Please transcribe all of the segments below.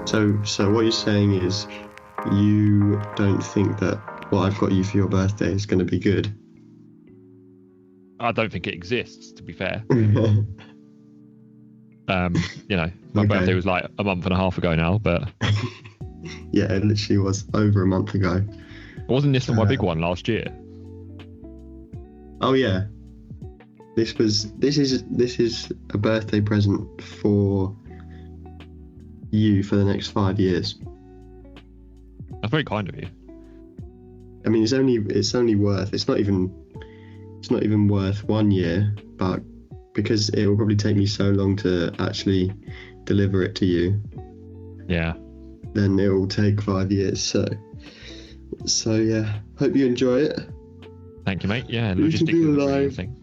So what you're saying is you don't think that what I've got you for your birthday is going to be good? I don't think it exists, to be fair. Okay. My birthday was like a month and a half ago now, but Yeah, it literally was over a month ago. wasn't this my big one last year? Oh yeah. This is a birthday present for you for the next 5 years. That's very kind of you. I mean, it's not even worth 1 year, but because it will probably take me so long to actually deliver it to you. Yeah. Then it will take 5 years. So yeah, hope you enjoy it. Thank you, mate. Yeah, You should logistically do it was a really live. interesting.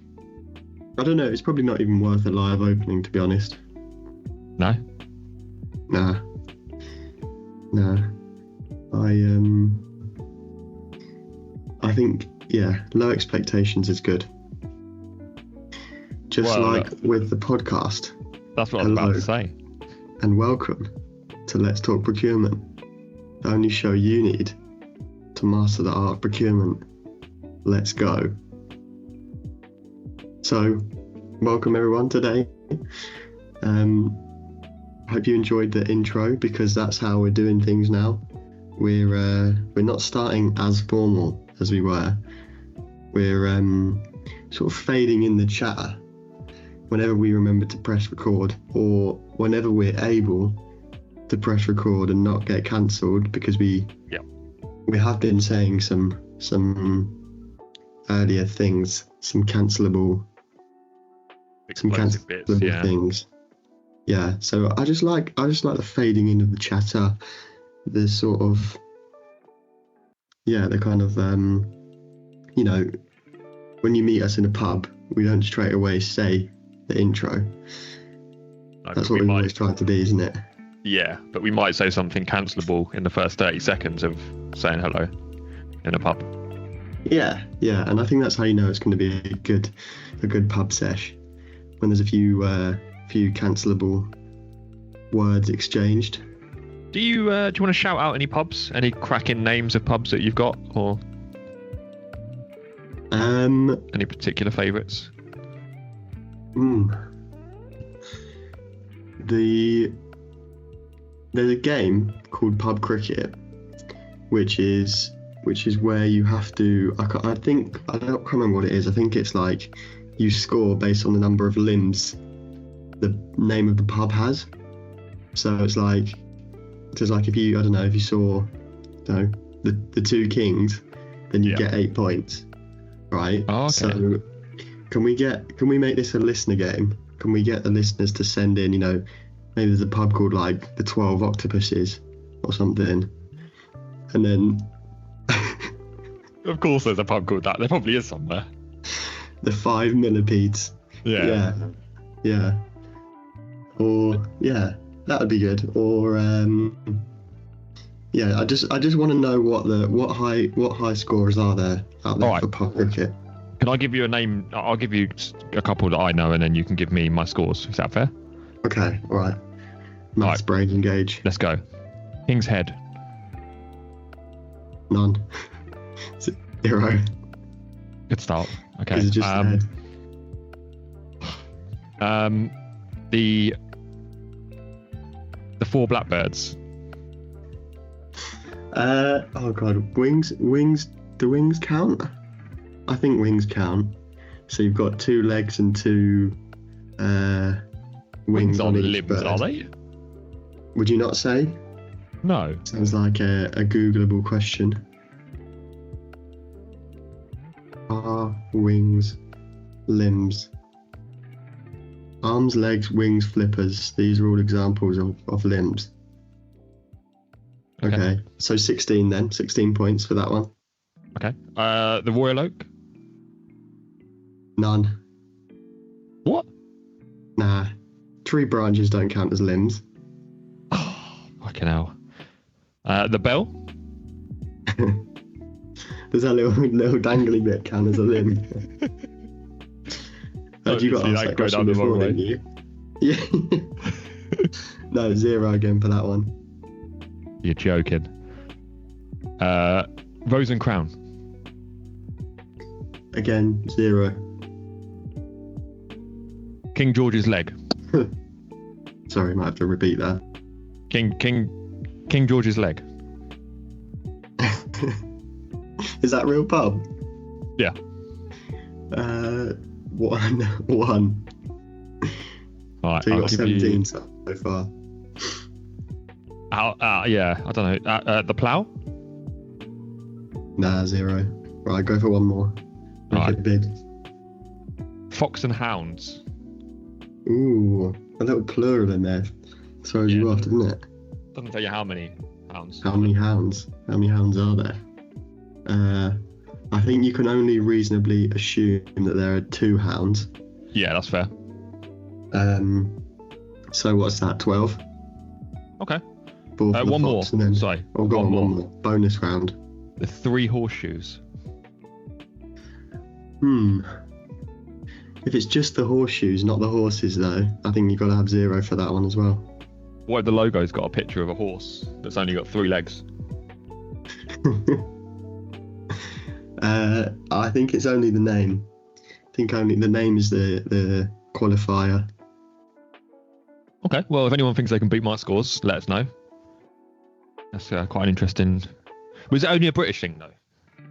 I don't know. It's probably not even worth a live opening, to be honest. No? Nah. I think, yeah, low expectations is good. Just with the podcast. That's what I was about to say. And welcome to Let's Talk Procurement, the only show you need to master the art of procurement. Let's go. So, welcome everyone today. Hope you enjoyed the intro, because that's how we're doing things now. We're not starting as formal as we were. We're sort of fading in the chatter whenever we remember to press record, or whenever we're able to press record and not get cancelled, because we have been saying some earlier things, some cancelable bits, yeah. things. Yeah, so I just like the fading in of the chatter, the sort of, the kind of, when you meet us in a pub, we don't straight away say the intro. No, that's what we've always tried to be, isn't it? Yeah, but we might say something cancelable in the first 30 seconds of saying hello in a pub. Yeah, and I think that's how you know it's going to be a good pub sesh, when there's a few cancelable words exchanged. Do you want to shout out any pubs? Any cracking names of pubs that you've got, or any particular favourites? There's a game called pub cricket, which is where you have to. I can't remember what it is. I think it's like you score based on the number of limbs the name of the pub has. So it's like if you saw, the Two Kings, then you get 8 points, right? Oh, okay. So can we make this a listener game? Can we get the listeners to send in, maybe there's a pub called like the 12 Octopuses or something, and then of course there's a pub called that. There probably is somewhere. The 5 Millipedes. Yeah. Or that would be good. Or I just want to know what high scorers are there out there for pub cricket. Can I give you a name? I'll give you a couple that I know, and then you can give me my scores. Is that fair? Okay, all right. Maths brain engage. Let's go. King's Head. None. 0. Good start. Okay. Is it just head? The Four Blackbirds. Oh god, wings. Do wings count? I think wings count. So you've got 2 legs and 2 wings on each limbs, bird. Are they? Would you not say? No. Sounds like a Googleable question. Are wings limbs? Arms, legs, wings, flippers. These are all examples of limbs. Okay. So 16 then. 16 points for that one. Okay. The Royal Oak? None. What? Nah. Tree branches don't count as limbs. Oh, fucking hell. The Bell? Does that little dangly bit count as a limb? You got asked that question before, didn't you? Yeah. No, 0 again for that one. You're joking. Rose and Crown. Again, 0. King George's leg. Sorry, might have to repeat that. King George's leg. Is that real pub? Yeah. 1. Alright, So you I'll got give 17 you... so far. Yeah, I don't know. The Plough? Nah, 0. Right, go for one more. Make Right. it big. Fox and Hounds. Ooh, a little plural in there. Throws you off, doesn't it? Doesn't tell you how many hounds. How many hounds? How many hounds are there? I think you can only reasonably assume that there are 2 hounds. Yeah, that's fair. So what's that? 12. Okay. 4 for the One more. fox, and then Sorry. oh, go on, one more. Bonus round. The 3 horseshoes. If it's just the horseshoes, not the horses, though, I think you've got to have 0 for that one as well. What if the logo's got a picture of a horse that's only got 3 legs? I think it's only the name. I think only the name is the qualifier. Okay, well, if anyone thinks they can beat my scores, let us know. That's quite an interesting... Was it only a British thing, though?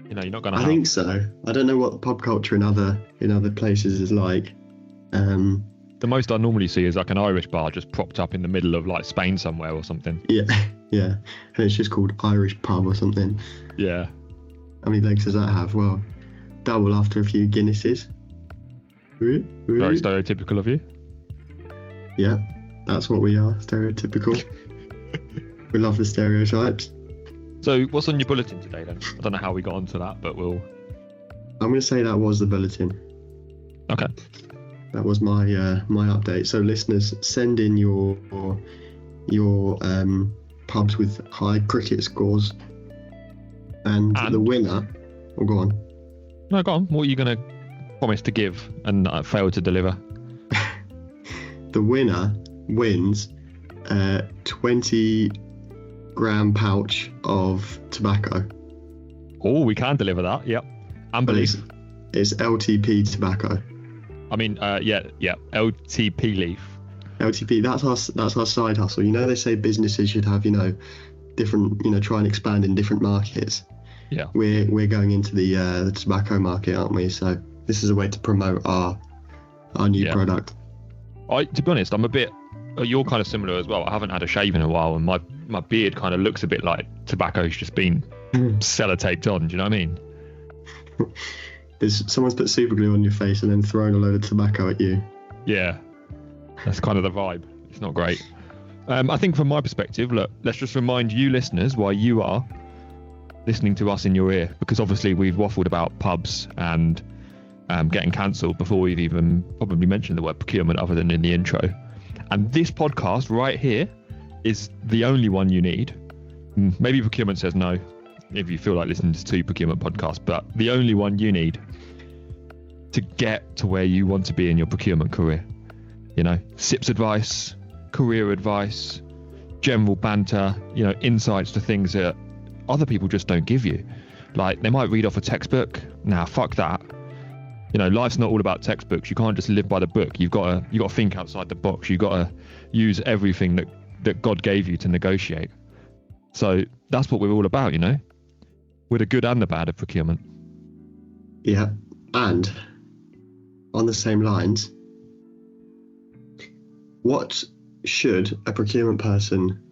You know, you're not going to I think so. I don't know what pub culture in other places is like. The most I normally see is like an Irish bar just propped up in the middle of like Spain somewhere or something. Yeah, and it's just called Irish pub or something. Yeah. How many legs does that have? Well, double after a few Guinnesses. Very stereotypical of you. Yeah, that's what we are, stereotypical. We love the stereotypes. So what's on your bulletin today then? I don't know how we got onto that, but we'll... I'm going to say that was the bulletin. Okay. That was my my update. So listeners, send in your pubs with high cricket scores. And the winner... Oh, go on. No, go on. What are you going to promise to give and fail to deliver? The winner wins 20-gram pouch of tobacco. Oh, we can deliver that. Yep. And belief. It's LTP tobacco. I mean, yeah, LTP leaf. LTP. That's our side hustle. You know, they say businesses should have different. Try and expand in different markets. Yeah. We're going into the tobacco market, aren't we? So this is a way to promote our new product. To be honest, I'm a bit. You're kind of similar as well. I haven't had a shave in a while, and my beard kind of looks a bit like tobacco's just been sellotaped on. Do you know what I mean? Someone's put super glue on your face and then thrown a load of tobacco at you. Yeah, that's kind of the vibe. It's not great. I think from my perspective, look, let's just remind you listeners why you are listening to us in your ear, because obviously we've waffled about pubs and getting cancelled before we've even probably mentioned the word procurement other than in the intro. And this podcast right here is the only one you need. Maybe procurement says no if you feel like listening to 2 procurement podcasts, but the only one you need to get to where you want to be in your procurement career. SIPS advice, career advice, general banter, insights to things that other people just don't give you. Like, they might read off a textbook. Nah, fuck that. Life's not all about textbooks. You can't just live by the book. You've got to think outside the box. You've got to use everything that God gave you to negotiate. So that's what we're all about, We're the good and the bad of procurement. Yeah, and on the same lines, what should a procurement person,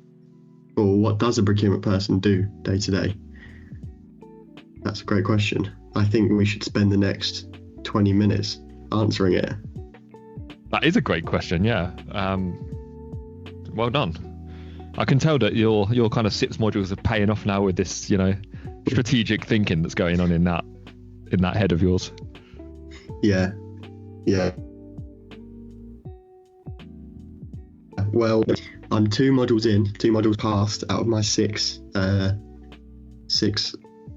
or what does a procurement person do day to day? That's a great question. I think we should spend the next 20 minutes answering it. That is a great question, yeah. Well done. I can tell that your kind of SIPS modules are paying off now with this, strategic thinking that's going on in that head of yours. Yeah. Well, I'm 2 modules passed out of my 6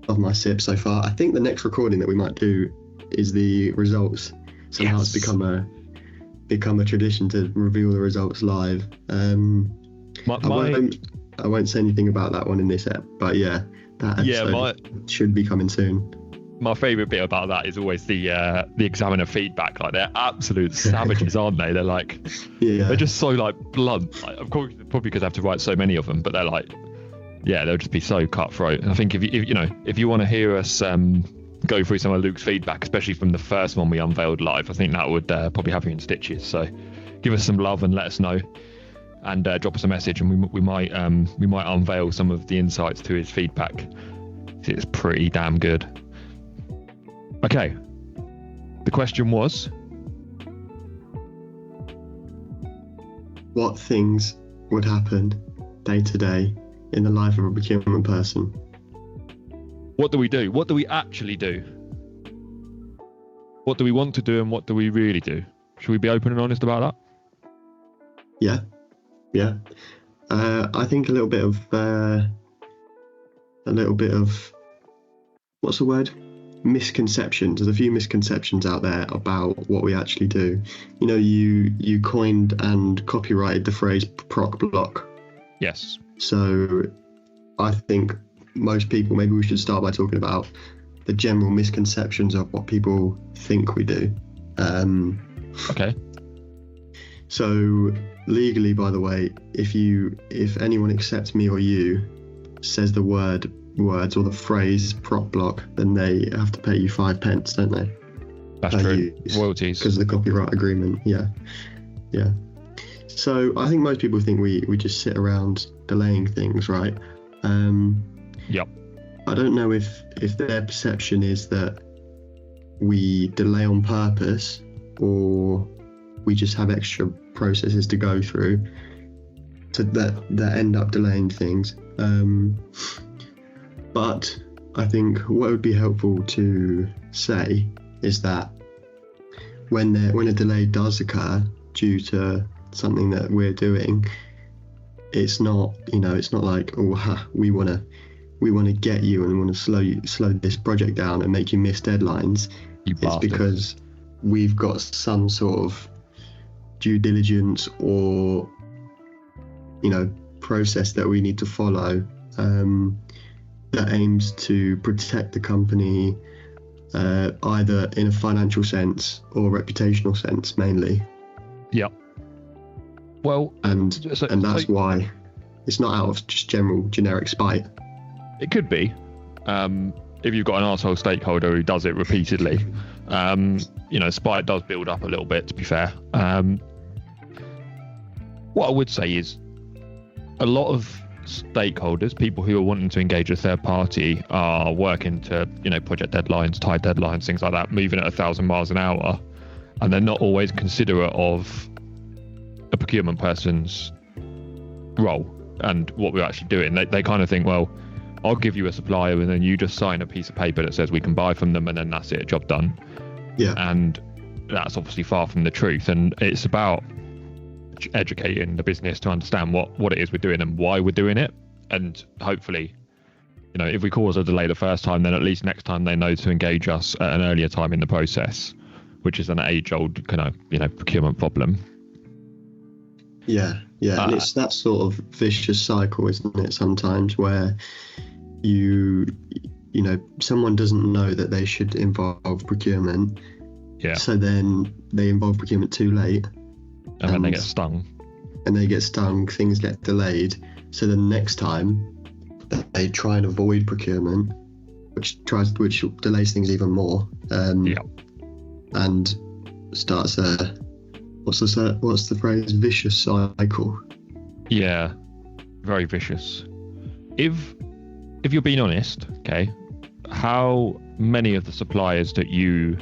of my SIPs so far. I think the next recording that we might do is the results. Somehow It's become a tradition to reveal the results live. I I won't say anything about that one in this ep, but yeah, that episode should be coming soon. My favourite bit about that is always the examiner feedback. Like, they're absolute savages, aren't they? They're like, they're just so like blunt. Like, of course, probably because I have to write so many of them, but they're like, they'll just be so cutthroat. And I think if you want to hear us go through some of Luke's feedback, especially from the first one we unveiled live, I think that would probably have you in stitches. So give us some love and let us know, and drop us a message, and we might unveil some of the insights to his feedback. It's pretty damn good. Okay, the question was, what things would happen day to day in the life of a procurement person? What do we do? What do we actually do? What do we want to do, and what do we really do? Should we be open and honest about that? Yeah. I think a little bit of what's the word? Misconceptions. There's a few misconceptions out there about what we actually do. You know, you coined and copyrighted the phrase proc block. Yes. So I think most people, maybe we should start by talking about the general misconceptions of what people think we do. Okay. So legally, by the way, if anyone except me or you says the words or the phrase prop block, then they have to pay you 5 pence, don't they? That's true. Royalties. Because of the copyright agreement. Yeah. So I think most people think we just sit around delaying things, right? Yep. I don't know if their perception is that we delay on purpose, or we just have extra processes to go through that end up delaying things. But I think what would be helpful to say is that when a delay does occur due to something that we're doing, it's not like, we want to get you and we want to slow this project down and make you miss deadlines. It's because we've got some sort of due diligence or process that we need to follow that aims to protect the company, either in a financial sense or reputational sense mainly. Yep. Well, and that's why it's not out of just generic spite. It could be, if you've got an arsehole stakeholder who does it repeatedly. Spite does build up a little bit, to be fair. What I would say is a lot of stakeholders, people who are wanting to engage a third party, are working to, project deadlines, tight deadlines, things like that, moving at 1,000 miles an hour, and they're not always considerate of a procurement person's role and what we're actually doing. They kind of think, well, I'll give you a supplier and then you just sign a piece of paper that says we can buy from them, and then that's it, job done. Yeah. And that's obviously far from the truth, and it's about educating the business to understand what it is we're doing and why we're doing it. And hopefully, if we cause a delay the first time, then at least next time they know to engage us at an earlier time in the process, which is an age-old procurement problem. Yeah, and it's that sort of vicious cycle, isn't it, sometimes, where someone doesn't know that they should involve procurement. Yeah. So then they involve procurement too late. And then they get stung. Things get delayed. So the next time they try and avoid procurement, which delays things even more. And starts what's the phrase? Vicious cycle. Yeah, very vicious. If you're being honest, okay, how many of the suppliers that you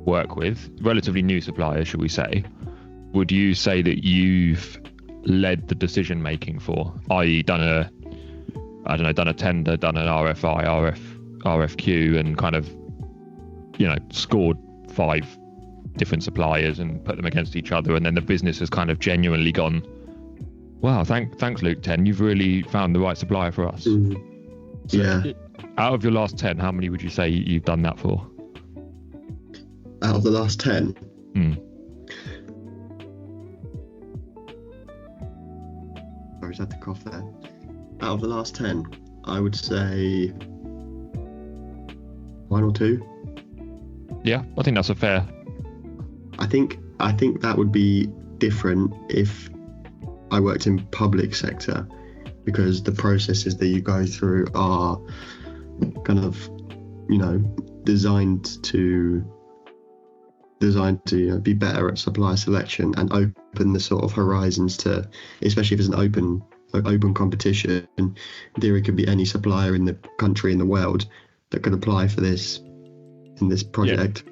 work with, relatively new suppliers, should we say, would you say that you've led the decision making for, i.e. done a tender, done an RFI, RFQ, and kind of, scored 5 different suppliers and put them against each other, and then the business has kind of genuinely gone, wow, thanks Luke 10, you've really found the right supplier for us. Yeah. Out of your last 10, how many would you say you've done that for? Out of the last 10? just had to cough there. Out of the last 10, I would say 1 or 2. Yeah, I think that's a fair. I think that would be different if I worked in public sector, because the processes that you go through are kind of, designed to be better at supplier selection and open the sort of horizons to, especially if it's an open competition. In theory, it could be any supplier in the country, in the world, that could apply for this in this project.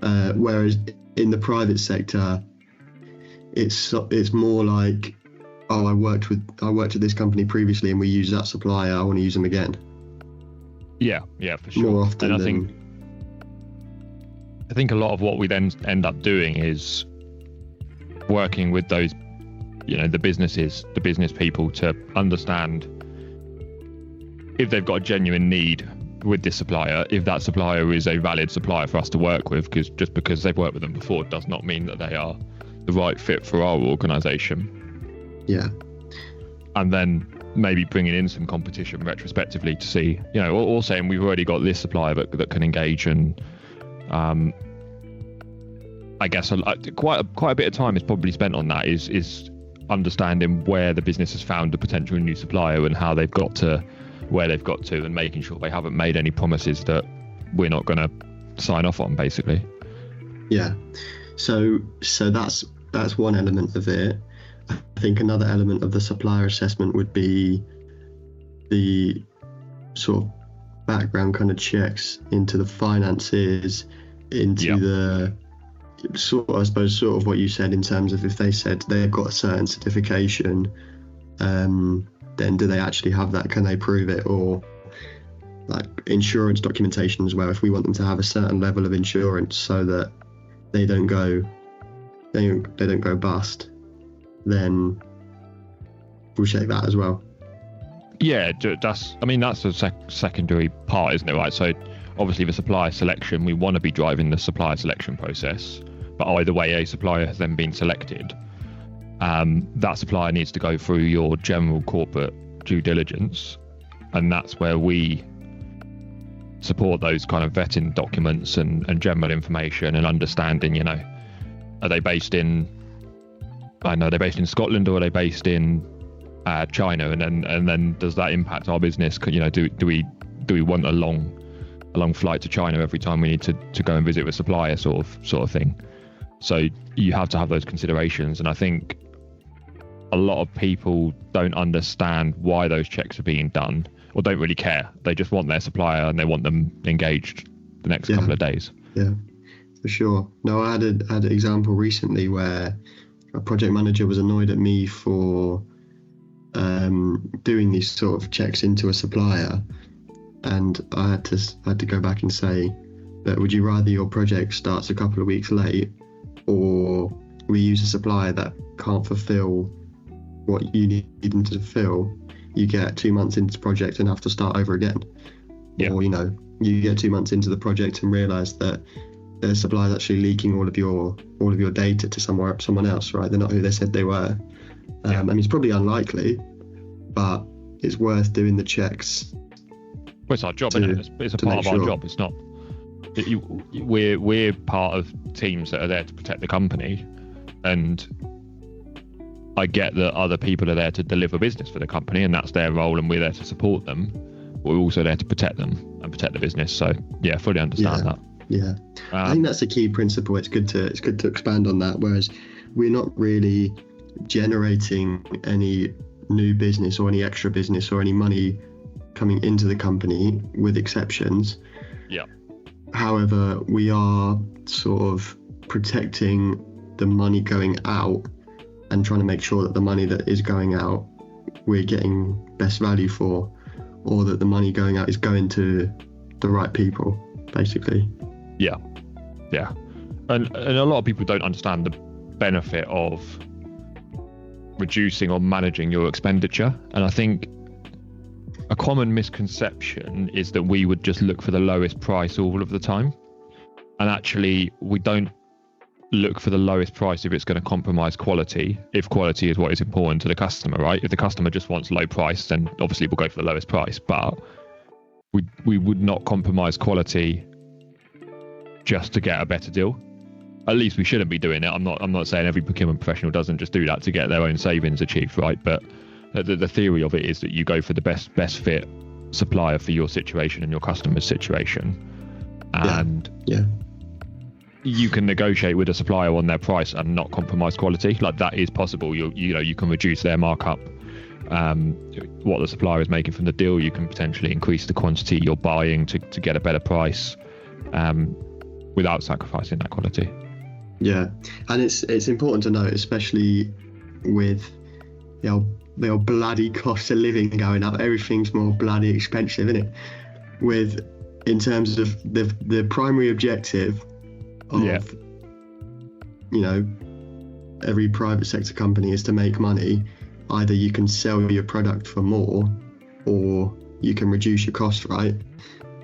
Yeah. Whereas in the private sector, it's more like, oh, I worked with this company previously and we use that supplier, I want to use them again. Yeah, for sure. More often and I think a lot of what we then end up doing is working with those, the business people, to understand if they've got a genuine need with this supplier, if that supplier is a valid supplier for us to work with, because just because they've worked with them before does not mean that they are the right fit for our organisation. Yeah. And then maybe bringing in some competition retrospectively to see, or saying we've already got this supplier that can engage, and I guess quite a bit of time is probably spent on that, is understanding where the business has found a potential new supplier and how they've got to where they've got to, and making sure they haven't made any promises that we're not going to sign off on, basically. Yeah. So that's one element of it. I think another element of the supplier assessment would be the sort of background kind of checks into the finances, into the sort of what you said in terms of if they said they've got a certain certification, then do they actually have that? Can they prove it? Or like insurance documentation as well. If we want them to have a certain level of insurance so that they don't go bust, then we'll check that as well. Yeah, that's a secondary part, isn't it? Right. So obviously the supplier selection, we want to be driving the supplier selection process, but either way, a supplier has then been selected. That supplier needs to go through your general corporate due diligence, and that's where we support those kind of vetting documents and general information and understanding, are they based in Scotland, or are they based in China, and then does that impact our business? Do we want a long flight to China every time we need to go and visit a supplier, sort of thing? So you have to have those considerations, and I think a lot of people don't understand why those checks are being done, or don't really care. They just want their supplier and they want them engaged the next couple of days. Yeah, for sure. No, I had an example recently where a project manager was annoyed at me for doing these sort of checks into a supplier, and I had to go back and say, but would you rather your project starts a couple of weeks late, or we use a supplier that can't fulfill what you need them to fulfill? You get 2 months into the project and have to start over again. Yeah. Or you get 2 months into the project and realise that the supplier's actually leaking all of your data to someone else, right? They're not who they said they were. I mean, it's probably unlikely, but it's worth doing the checks. Well, it's our job, isn't it? It's a part of our job. It's not. We're part of teams that are there to protect the company, and I get that other people are there to deliver business for the company, and that's their role, and we're there to support them. But we're also there to protect them and protect the business. So yeah, fully understand that. Yeah, I think that's a key principle. It's good to expand on that. Whereas we're not really generating any new business or any extra business or any money coming into the company, with exceptions. Yeah. However, we are sort of protecting the money going out and trying to make sure that the money that is going out, we're getting best value for, or that the money going out is going to the right people, basically. Yeah. And a lot of people don't understand the benefit of reducing or managing your expenditure. And I think a common misconception is that we would just look for the lowest price all of the time. And actually, we don't look for the lowest price if it's going to compromise quality, if quality is what is important to the customer, right? If the customer just wants low price, then obviously we'll go for the lowest price, but we would not compromise quality just to get a better deal. At least we shouldn't be doing it. I'm not saying every procurement professional doesn't just do that to get their own savings achieved, right? But the theory of it is that you go for the best fit supplier for your situation and your customer's situation, and you can negotiate with a supplier on their price and not compromise quality. Like, that is possible. You can reduce their markup, what the supplier is making from the deal. You can potentially increase the quantity you're buying to get a better price, without sacrificing that quality. Yeah, and it's important to note, especially with the old bloody cost of living going up. Everything's more bloody expensive, isn't it? In terms of the primary objective of every private sector company is to make money. Either you can sell your product for more, or you can reduce your cost, right?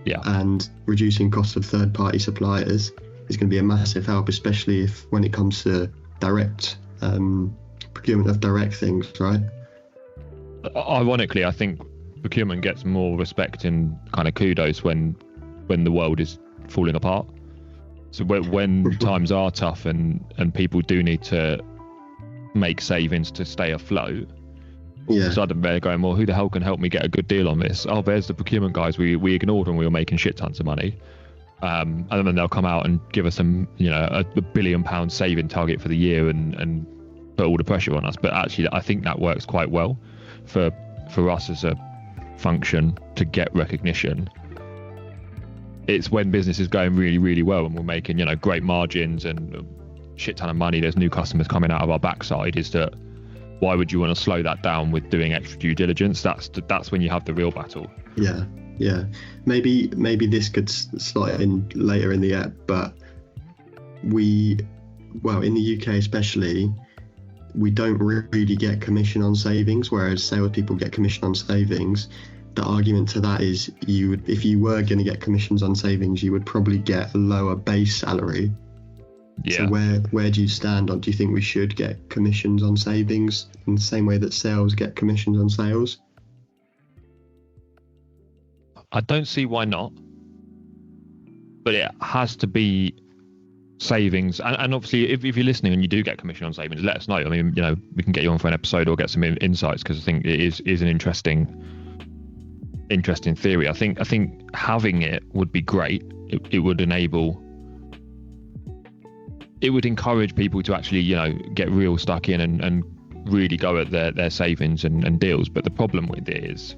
Yeah. And reducing costs of third-party suppliers is going to be a massive help, especially when it comes to direct procurement of direct things, right? Ironically, I think procurement gets more respect and kind of kudos when the world is falling apart. So when times are tough and people do need to make savings to stay afloat, all of a sudden they're going, well, who the hell can help me get a good deal on this? Oh, there's the procurement guys we ignored when we were making shit tons of money. And then they'll come out and give us a £1 billion saving target for the year and put all the pressure on us. But actually, I think that works quite well for us as a function to get recognition. It's when business is going really, really well and we're making, great margins and a shit ton of money. There's new customers coming out of our backside. Is that why would you want to slow that down with doing extra due diligence? That's when you have the real battle. Yeah. Maybe this could slot in later in the app, but in the UK especially, we don't really get commission on savings, whereas salespeople get commission on savings. The argument to that is if you were going to get commissions on savings, you would probably get a lower base salary. Yeah. So where do you stand on? Do you think we should get commissions on savings in the same way that sales get commissions on sales? I don't see why not, but it has to be savings. And obviously, if you're listening and you do get commission on savings, let us know. I mean, we can get you on for an episode or get some insights, because I think it is an interesting theory. I think having it would be great. It would encourage people to actually, get real stuck in and really go at their savings and deals. But the problem with it is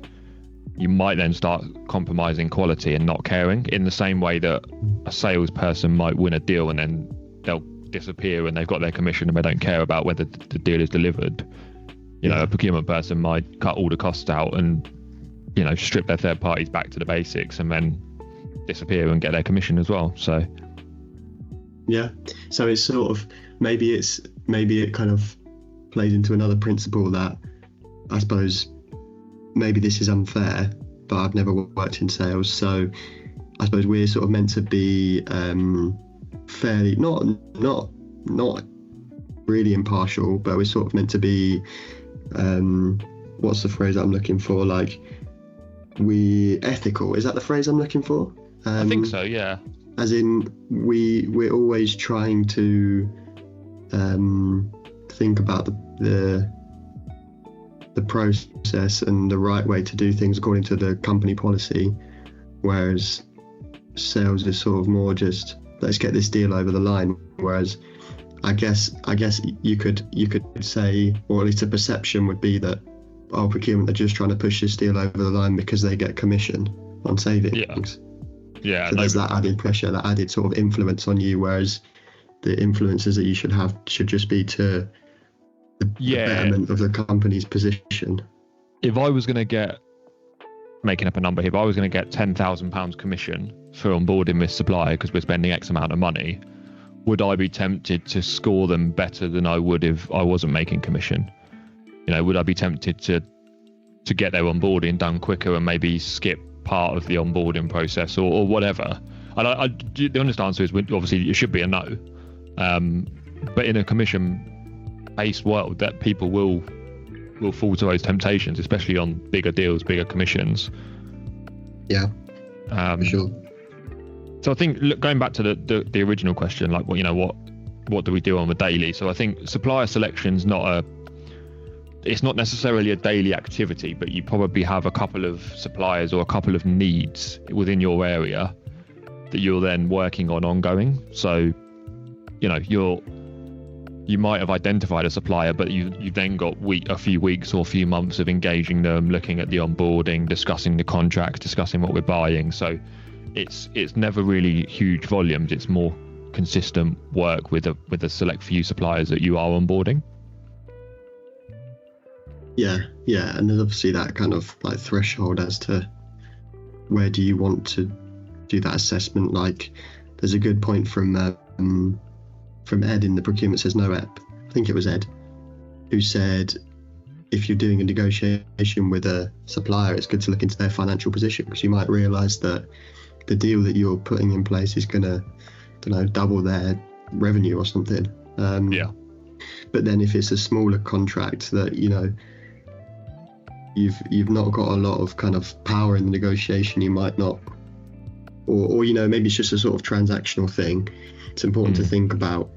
you might then start compromising quality and not caring, in the same way that a salesperson might win a deal and then they'll disappear and they've got their commission and they don't care about whether the deal is delivered. A procurement person might cut all the costs out and, strip their third parties back to the basics and then disappear and get their commission as well. So so it's sort of maybe it kind of plays into another principle that I suppose maybe this is unfair, but I've never worked in sales, so I suppose we're sort of meant to be fairly not really impartial, but we're sort of meant to be what's the phrase I'm looking for? Like, we ethical. Is that the phrase I'm looking for? I think so, yeah. As in, we're always trying to think about the process and the right way to do things according to the company policy, whereas sales is sort of more just, let's get this deal over the line. Whereas I guess you could say, or at least a perception would be that, procurement are just trying to push this deal over the line because they get commission on savings. Yeah. So there's that added pressure, that added sort of influence on you, whereas the influences that you should have should just be to the betterment of the company's position. If I was going to making up a number here, if I was going to get £10,000 commission for onboarding this supplier because we're spending X amount of money, would I be tempted to score them better than I would if I wasn't making commission? Would I be tempted to get their onboarding done quicker and maybe skip part of the onboarding process or whatever? And the honest answer is, obviously, it should be a no. But in a commission-based world, that people will fall to those temptations, especially on bigger deals, bigger commissions. Yeah, for sure. So I think, look, going back to the original question, like, what do we do on the daily? So I think supplier selection's it's not necessarily a daily activity, but you probably have a couple of suppliers or a couple of needs within your area that you're then working on ongoing. So, you might have identified a supplier, but you've then got a few weeks or a few months of engaging them, looking at the onboarding, discussing the contracts, discussing what we're buying. So it's never really huge volumes. It's more consistent work with a select few suppliers that you are onboarding. Yeah, and there's obviously that kind of like threshold as to where do you want to do that assessment. Like, there's a good point from Ed in the Procurement Says No app. I think it was Ed who said, if you're doing a negotiation with a supplier, it's good to look into their financial position, because you might realise that the deal that you're putting in place is going to, double their revenue or something. Yeah. But then if it's a smaller contract that, you've not got a lot of kind of power in the negotiation, you might not, or maybe it's just a sort of transactional thing. It's important to think about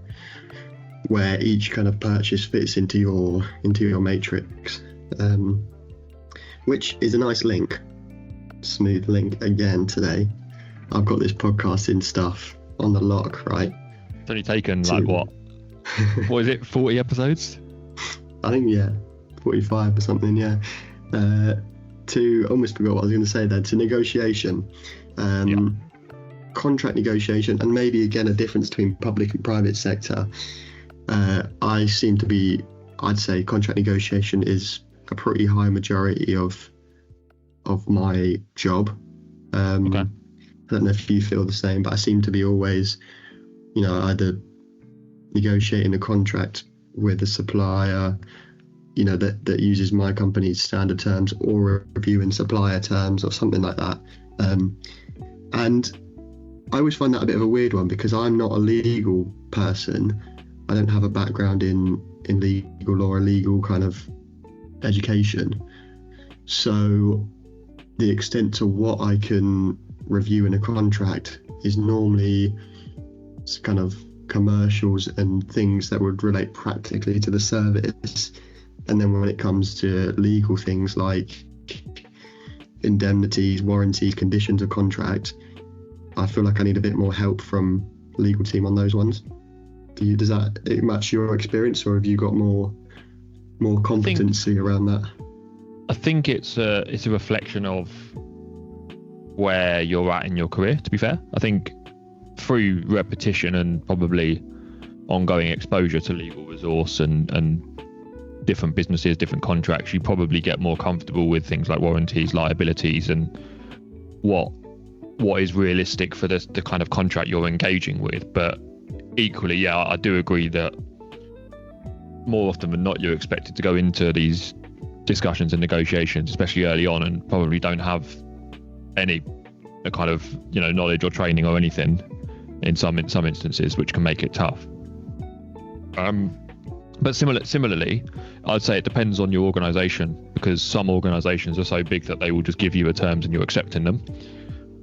where each kind of purchase fits into your matrix, which is a nice link, smooth link again today. I've got this podcasting stuff on the lock, right? It's only taken like what is it, 40 episodes? I think 45 or something. To almost forgot what I was going to say there. To negotiation, contract negotiation, and maybe again a difference between public and private sector. I'd say contract negotiation is a pretty high majority of my job. Okay. I don't know if you feel the same, but I seem to be always, either negotiating a contract with a supplier, that uses my company's standard terms, or reviewing supplier terms or something like that. And I always find that a bit of a weird one, because I'm not a legal person. I don't have a background in legal or a legal kind of education. So the extent to what I can review in a contract is normally kind of commercials and things that would relate practically to the service. And then when it comes to legal things like indemnities, warranties, conditions of contract, I feel like I need a bit more help from the legal team on those ones. Does that match your experience, or have you got more competency around that? I think it's a reflection of where you're at in your career, to be fair. I think through repetition and probably ongoing exposure to legal resource and different businesses, different contracts, you probably get more comfortable with things like warranties, liabilities, and what is realistic for the kind of contract you're engaging with. But equally, I do agree that more often than not, you're expected to go into these discussions and negotiations, especially early on, and probably don't have any kind of knowledge or training or anything in some instances, which can make it tough. But similarly, I'd say it depends on your organisation, because some organisations are so big that they will just give you a terms and you're accepting them.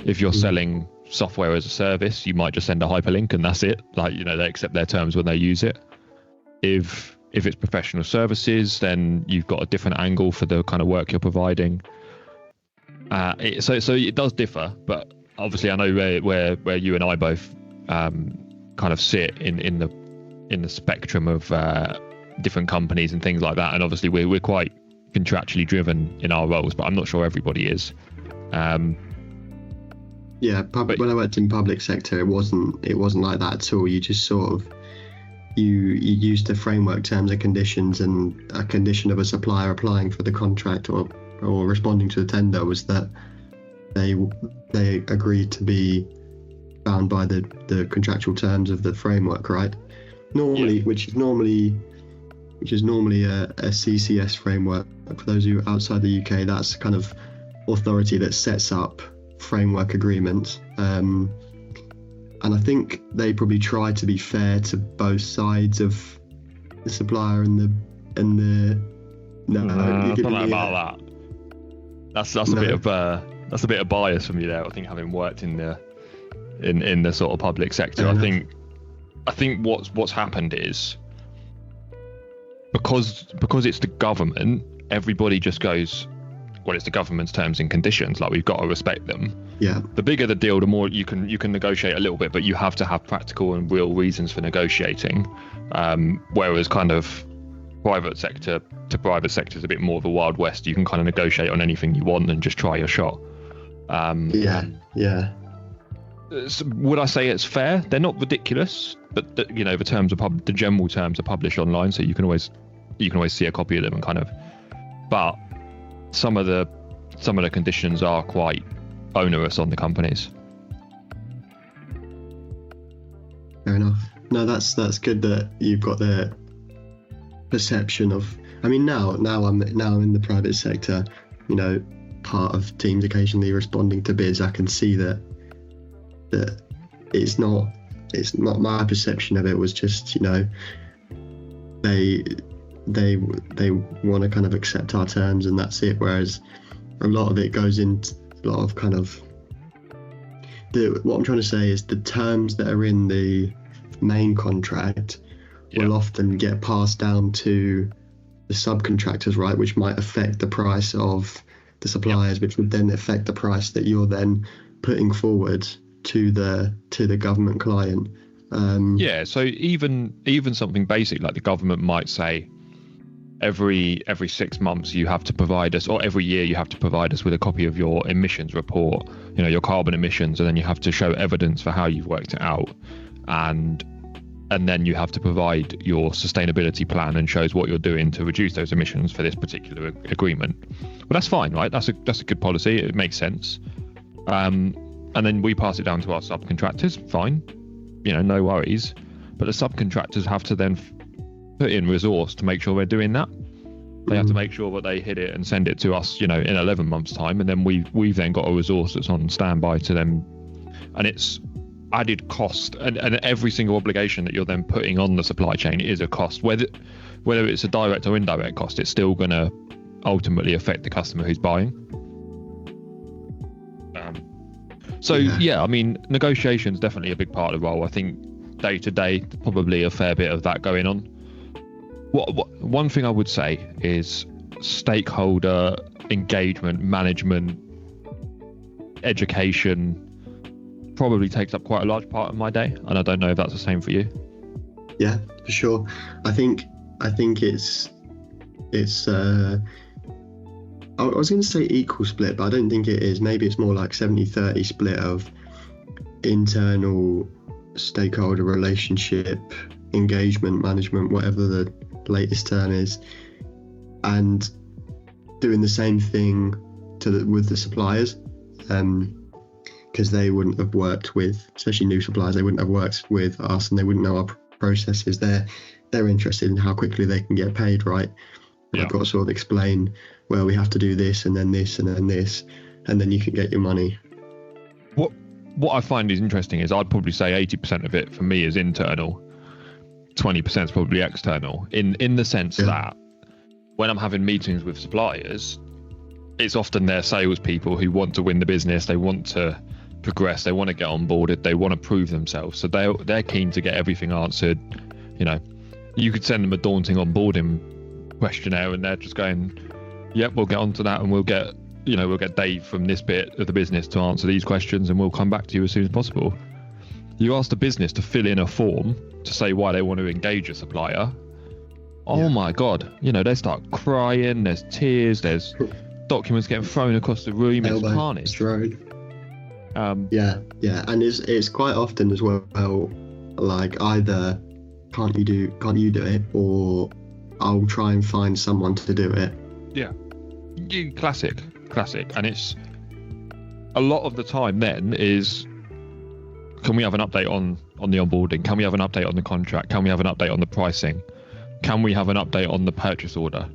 If you're selling software as a service, you might just send a hyperlink and that's it. Like, they accept their terms when they use it. If it's professional services, then you've got a different angle for the kind of work you're providing. So it does differ, but obviously I know where you and I both kind of sit in the spectrum of different companies and things like that. And obviously we're quite contractually driven in our roles, but I'm not sure everybody is. When I worked in public sector, it wasn't like that at all. You just sort of you used the framework terms and conditions, and a condition of a supplier applying for the contract or responding to the tender was that they agreed to be bound by the contractual terms of the framework, right? Which is normally a CCS framework. For those of you outside the UK, that's kind of authority that sets up framework agreements. and I think they probably try to be fair to both sides of the supplier and the no, I don't know about that. That's a bit of bias from you there. I think, having worked in the sort of public sector, I think what's happened is, because it's the government, everybody just goes, well, it's the government's terms and conditions, like we've got to respect them. Yeah. The bigger the deal, the more you can negotiate a little bit, but you have to have practical and real reasons for negotiating. Whereas kind of private sector to private sector is a bit more of a Wild West. You can kind of negotiate on anything you want and just try your shot. Yeah. So would I say it's fair? They're not ridiculous, but the terms the general terms are published online, so you can always see a copy of them and kind of. But some of the conditions are quite onerous on the companies. Fair enough. No, that's good that you've got the perception of. I mean, now I'm in the private sector. Part of teams occasionally responding to bids. I can see that it's not my perception of it was just they want to kind of accept our terms and that's it, whereas a lot of it goes into a lot of kind of what I'm trying to say is the terms that are in the main contract will often get passed down to the subcontractors, right, which might affect the price of the suppliers, which would then affect the price that you're then putting forward to the government client. So even something basic like the government might say every 6 months you have to provide us, or every year you have to provide us with a copy of your emissions report, your carbon emissions, and then you have to show evidence for how you've worked it out, and then you have to provide your sustainability plan and shows what you're doing to reduce those emissions for this particular agreement. Well, that's fine, right? That's a good policy. It makes sense. And then we pass it down to our subcontractors. Fine, no worries. But the subcontractors have to then put in resource to make sure we're doing that. They have to make sure that they hit it and send it to us, in 11 months' time, and then we've then got a resource that's on standby to them, and it's added cost, and every single obligation that you're then putting on the supply chain is a cost, whether it's a direct or indirect cost. It's still going to ultimately affect the customer who's buying. I mean, negotiation is definitely a big part of the role. I think day to day, probably a fair bit of that going on. One thing I would say is stakeholder engagement, management, education probably takes up quite a large part of my day, and I don't know if that's the same for you. Yeah, for sure. I think it's I was going to say equal split, but I don't think it is. Maybe it's more like 70-30 split of internal stakeholder relationship, engagement, management, whatever the latest term is, and doing the same thing with the suppliers, because they wouldn't have worked with, especially new suppliers, they wouldn't have worked with us and they wouldn't know our processes. They're interested in how quickly they can get paid, right? Yeah. I've got to sort of explain, well, we have to do this and then this and then this, and then you can get your money. What I find is interesting is I'd probably say 80% of it for me is internal, 20% is probably external, in the sense that when I'm having meetings with suppliers, it's often their salespeople who want to win the business, they want to progress, they want to get onboarded, they want to prove themselves, so they're keen to get everything answered. You could send them a daunting onboarding questionnaire and they're just going, yep, we'll get onto that, and we'll get Dave from this bit of the business to answer these questions, and we'll come back to you as soon as possible. You ask the business to fill in a form to say why they want to engage a supplier. Oh my God, they start crying, there's tears, there's documents getting thrown across the room, it's carnage. And it's quite often as well, like either can't you do it, or I'll try and find someone to do it. Classic, and it's a lot of the time then is, can we have an update on the onboarding? Can we have an update on the contract? Can we have an update on the pricing? Can we have an update on the purchase order?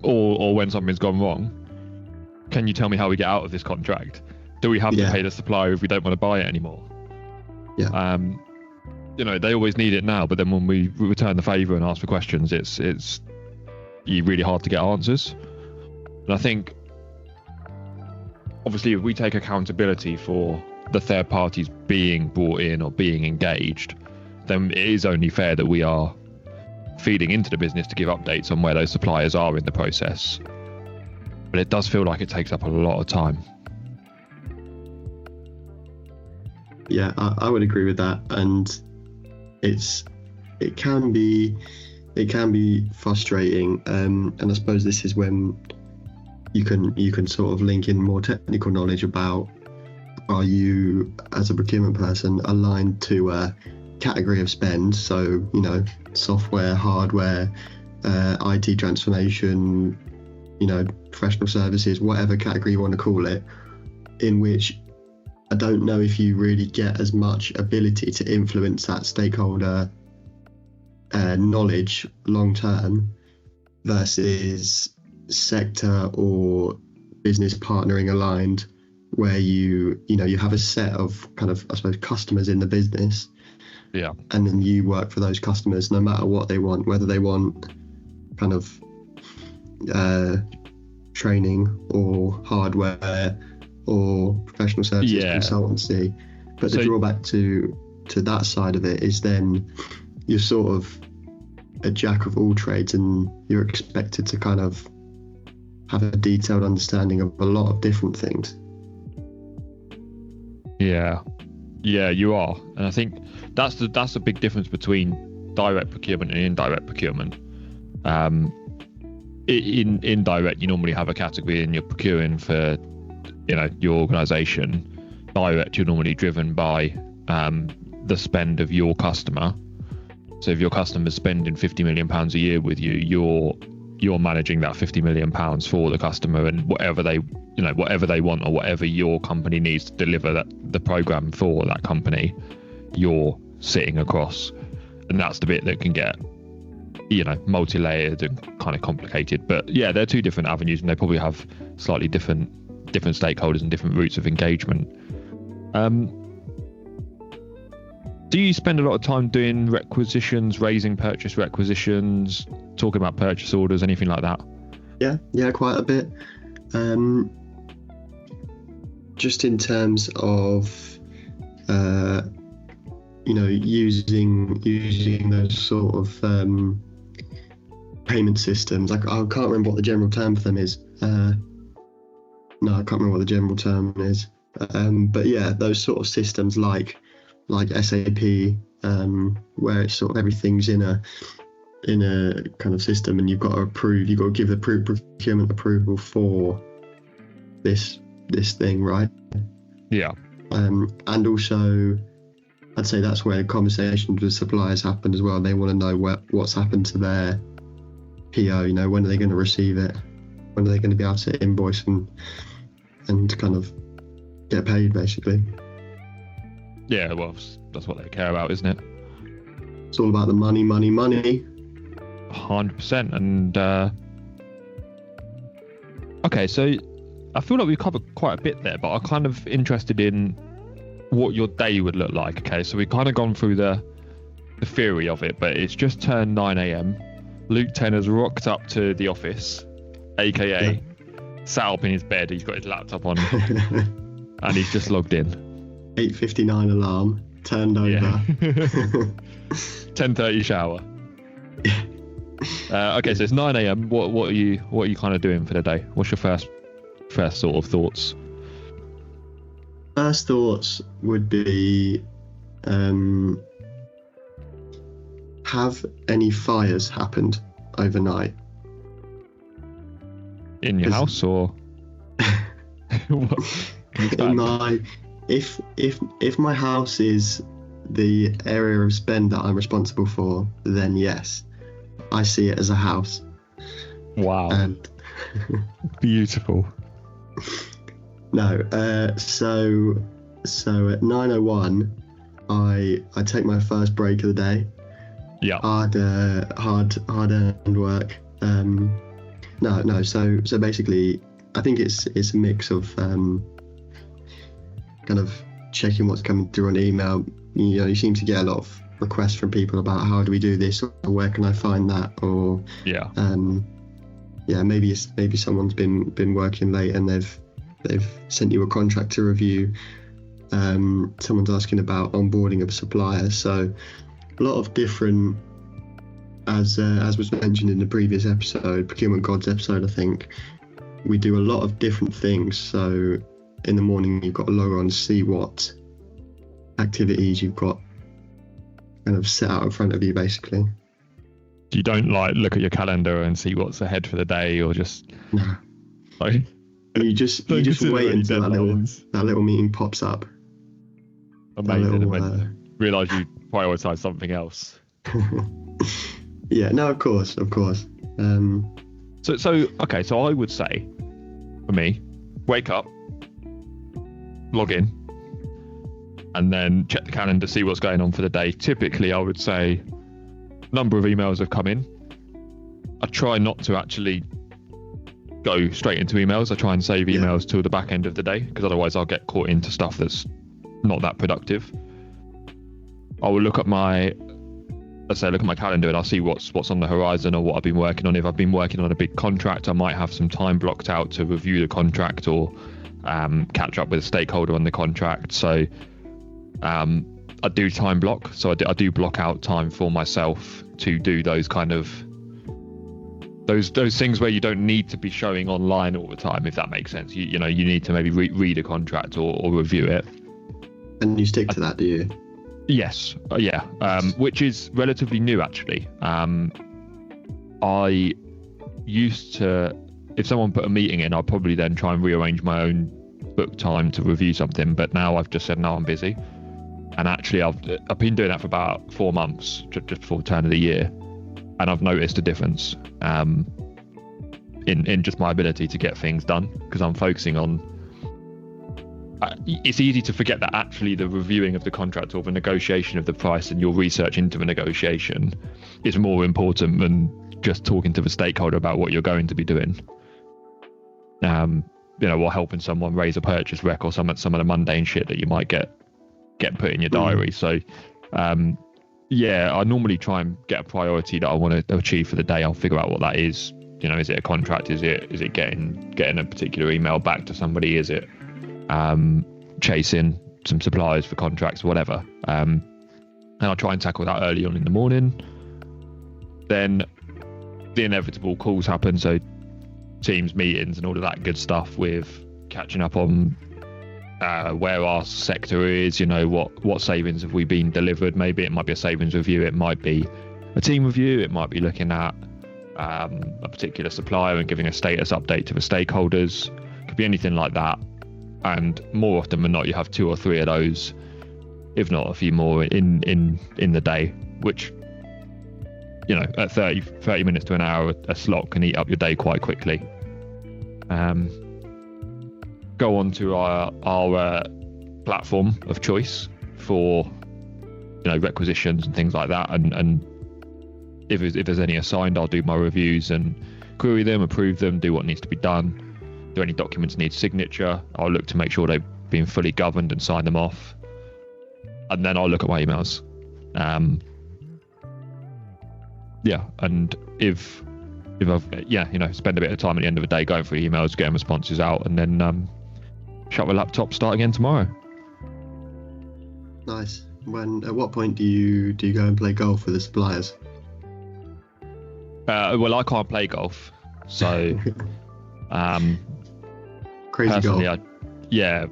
Or when something's gone wrong, can you tell me how we get out of this contract? Do we have Yeah. to pay the supplier if we don't want to buy it anymore? Yeah. They always need it now, but then when we return the favour and ask for questions, it's really hard to get answers. And I think, obviously, if we take accountability for the third parties being brought in or being engaged, then it is only fair that we are feeding into the business to give updates on where those suppliers are in the process. But it does feel like it takes up a lot of time. Yeah, I would agree with that, and it can be frustrating, and I suppose this is when you can sort of link in more technical knowledge about, are you as a procurement person aligned to a category of spend, so software, hardware, IT transformation, professional services, whatever category you want to call it, in which I don't know if you really get as much ability to influence that stakeholder knowledge long term versus sector or business partnering aligned, where you have a set of kind of, I suppose, customers in the business. Yeah. And then you work for those customers no matter what they want, whether they want kind of training or hardware or professional services, consultancy. But the drawback to that side of it is then you're sort of a jack of all trades, and you're expected to kind of have a detailed understanding of a lot of different things. Yeah, you are, and I think that's the big difference between direct procurement and indirect procurement. In indirect, you normally have a category and you're procuring for your organisation. Direct, you're normally driven by the spend of your customer. So if your customer's spending £50 million a year with you, you're managing that £50 million for the customer, and whatever they want or whatever your company needs to deliver the program for that company, you're sitting across. And that's the bit that can get multi-layered and kind of complicated. But yeah, they're two different avenues, and they probably have slightly different stakeholders and different routes of engagement. Do you spend a lot of time doing requisitions, raising purchase requisitions, talking about purchase orders, anything like that? Yeah, quite a bit. Just in terms of using those sort of payment systems. I can't remember what the general term for them is. No, I can't remember what the general term is. But yeah, those sort of systems like SAP, where it's sort of everything's in a kind of system, and you've got to give the procurement approval for this thing, right? Yeah. And also, I'd say that's where conversations with suppliers happen as well. They want to know what's happened to their PO. When are they going to receive it? When are they going to be able to invoice and kind of get paid, basically? Yeah, well, that's what they care about, isn't it? It's all about the money. 100%. And okay, so I feel like we've covered quite a bit there, but I'm kind of interested in what your day would look like. Okay, so we've kind of gone through the theory of it, but it's just turned 9 a.m. Luke Tenner's rocked up to the office, aka sat up in his bed, he's got his laptop on, and he's just logged in. 8:59 alarm, turned over. 10:30 shower. Okay, so it's 9 a.m. What are you kind of doing for the day? What's your first sort of thoughts? First thoughts would be, have any fires happened overnight? In your house or? If my house is the area of spend that I'm responsible for, then yes, I see it as a house. Wow. And beautiful. No, so at 9:01, I take my first break of the day. Yeah. Hard earned work. So basically, I think it's a mix of kind of checking what's coming through on email. You seem to get a lot of requests from people about how do we do this, or where can I find that, or maybe someone's been working late and they've sent you a contract to review. Someone's asking about onboarding of suppliers. So a lot of different, as was mentioned in the previous episode, Procurement Gods episode, I think, we do a lot of different things. So in the morning you've got to log on to see what activities you've got kind of set out in front of you, basically. You don't look at your calendar and see what's ahead for the day, or just you just wait until that little meeting pops up. Amazing. And then realise you prioritise something else. Yeah, no, of course. So I would say, for me, wake up, log in, and then check the calendar, see what's going on for the day. Typically, I would say number of emails have come in. I try not to actually go straight into emails. I try and save emails till the back end of the day, because otherwise I'll get caught into stuff that's not that productive. I will look at my calendar and I'll see what's on the horizon, or what I've been working on. If I've been working on a big contract, I might have some time blocked out to review the contract, or catch up with a stakeholder on the contract. So I do time block. So I do block out time for myself to do those kind of those things where you don't need to be showing online all the time, if that makes sense. You need to maybe read a contract or review it. And you stick to that, do you? Yes. Which is relatively new, actually. I used to, if someone put a meeting in, I'd probably then try and rearrange my own book time to review something. But now I've just said, no, I'm busy. And actually, I've been doing that for about 4 months, just before the turn of the year. And I've noticed a difference in just my ability to get things done, because I'm focusing on... it's easy to forget that actually the reviewing of the contract or the negotiation of the price and your research into the negotiation is more important than just talking to the stakeholder about what you're going to be doing. Or helping someone raise a purchase rec, or some of the mundane shit that you might get put in your diary. So I normally try and get a priority that I want to achieve for the day. I'll figure out what that is. Is it a contract? Is it getting a particular email back to somebody? Is it chasing some suppliers for contracts, whatever? And I'll try and tackle that early on in the morning. Then the inevitable calls happen, so Teams meetings and all of that good stuff, with catching up on where our sector is, what savings have we been delivered. Maybe it might be a savings review, it might be a team review, it might be looking at a particular supplier and giving a status update to the stakeholders. Could be anything like that. And more often than not, you have 2 or 3 of those, if not a few more, in the day, which, at 30 minutes to an hour, a slot can eat up your day quite quickly. Go on to our platform of choice for requisitions and things like that, and if there's any assigned, I'll do my reviews and query them, approve them, do what needs to be done. Do any documents need signature? I'll look to make sure they've been fully governed and sign them off. And then I'll look at my emails. And if I've spend a bit of time at the end of the day going through emails, getting responses out, and then shut the laptop, start again tomorrow. Nice. At what point do you go and play golf with the suppliers? Well, I can't play golf, so crazy personally, golf.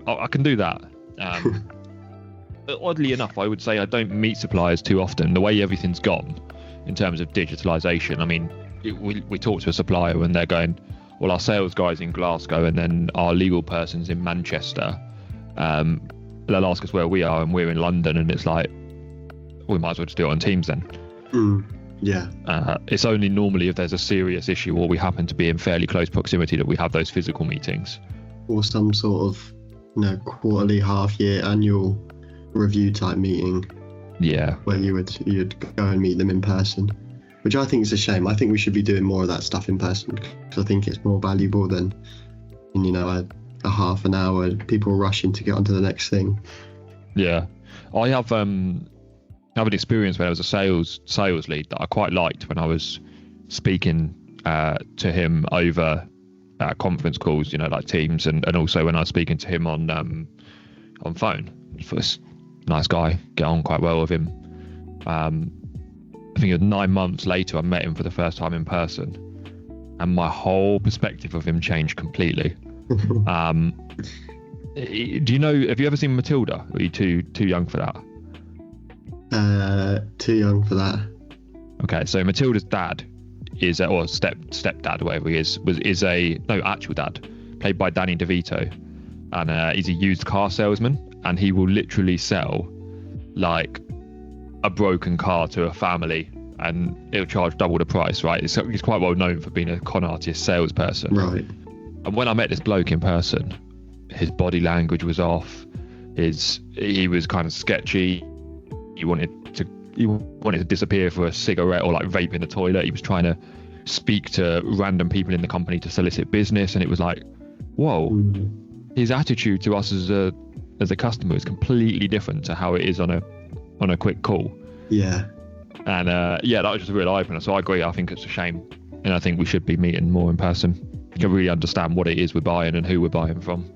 I can do that. Oddly enough, I would say I don't meet suppliers too often. The way everything's gone in terms of digitalisation, I mean, we talk to a supplier and they're going, well, our sales guy's in Glasgow and then our legal person's in Manchester. They'll ask us where we are and we're in London, and it's like, we might as well just do it on Teams then. It's only normally if there's a serious issue or we happen to be in fairly close proximity that we have those physical meetings. Or some sort of quarterly, half-year, annual review type meeting. Yeah. Where you'd go and meet them in person, which I think is a shame. I think we should be doing more of that stuff in person, because I think it's more valuable than in a a half an hour, people rushing to get onto the next thing. Yeah, I have an experience where I was a sales lead that I quite liked when I was speaking to him over conference calls, like Teams, and also when I was speaking to him on phone. First, nice guy, get on quite well with him. I think it was 9 months later I met him for the first time in person, and my whole perspective of him changed completely. Do you know, have you ever seen Matilda? Or are you too young for that? Too young for that. Okay, so Matilda's dad is or stepdad, whatever he is actual dad, played by Danny DeVito, and he's a used car salesman, and he will literally sell like a broken car to a family, and he'll charge double the price, right? He's quite well known for being a con artist salesperson. Right. And when I met this bloke in person, his body language was off. He was kind of sketchy. He wanted to disappear for a cigarette or like vape in the toilet. He was trying to speak to random people in the company to solicit business, and it was like, whoa. His attitude to us as a customer is completely different to how it is on a quick call. Yeah. And that was just a real eye opener. So I agree. I think it's a shame, and I think we should be meeting more in person. You can really understand what it is we're buying and who we're buying from.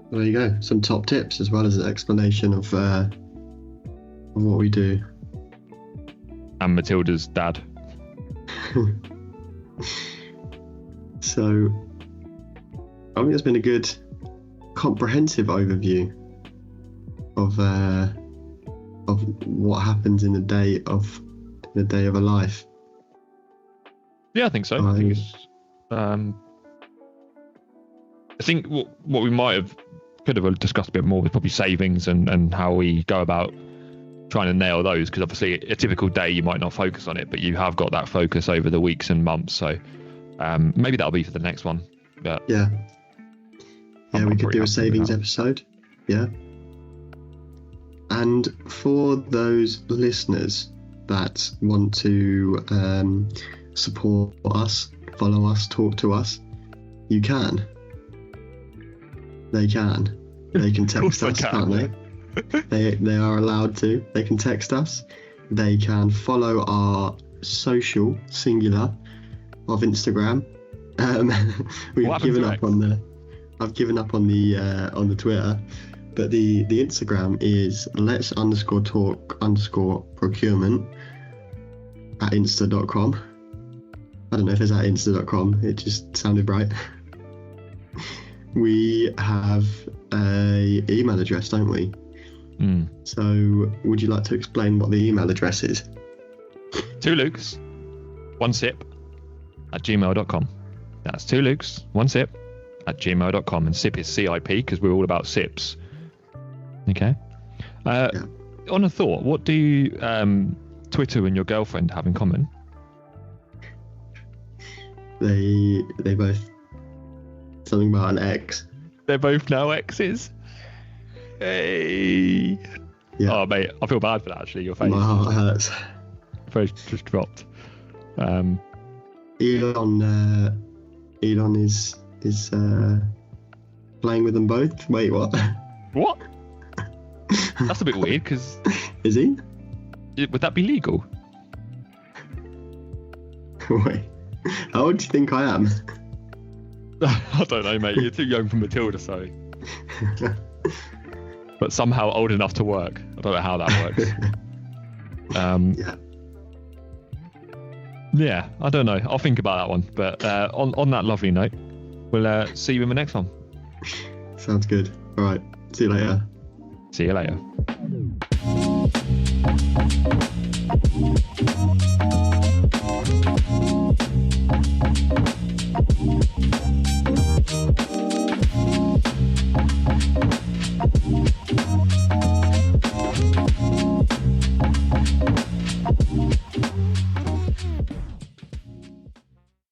There you go. Some top tips as well as an explanation of what we do. And Matilda's dad. So, I think it's been a good, comprehensive overview of what happens in the day of a life. Yeah, I think so. I think what we could have discussed a bit more was probably savings and how we go about trying to nail those, because obviously a typical day you might not focus on it, but you have got that focus over the weeks and months. So maybe that'll be for the next one. But yeah, we could do a savings episode. Yeah. And for those listeners that want to support us, follow us, talk to us, you can. They can text us, can't they? They are allowed to. They can text us. They can follow our social singular of Instagram. I've given up on the Twitter, but the Instagram is let's_talk_procurement at insta.com. I don't know if it's at insta.com. It just sounded right. We have a email address, don't we? So would you like to explain what the email address is? 2 Lukes, 1 sip at gmail.com. That's 2 Lukes, 1 sip at gmail.com. And sip is CIP because we're all about sips. Okay. On a thought, what do you, Twitter and your girlfriend have in common? They both, something about an X. They're both now exes. Hey. Yeah. Oh mate, I feel bad for that actually. Your face. My heart hurts. Your face just dropped. Elon is playing with them both. Wait, what? What? That's a bit weird. Because is he? Would that be legal? Wait, how old do you think I am? I don't know, mate. You're too young for Matilda, so. But somehow old enough to work. I don't know how that works. Yeah, I don't know. I'll think about that one. But on that lovely note, we'll see you in the next one. Sounds good. All right. See you later. See you later.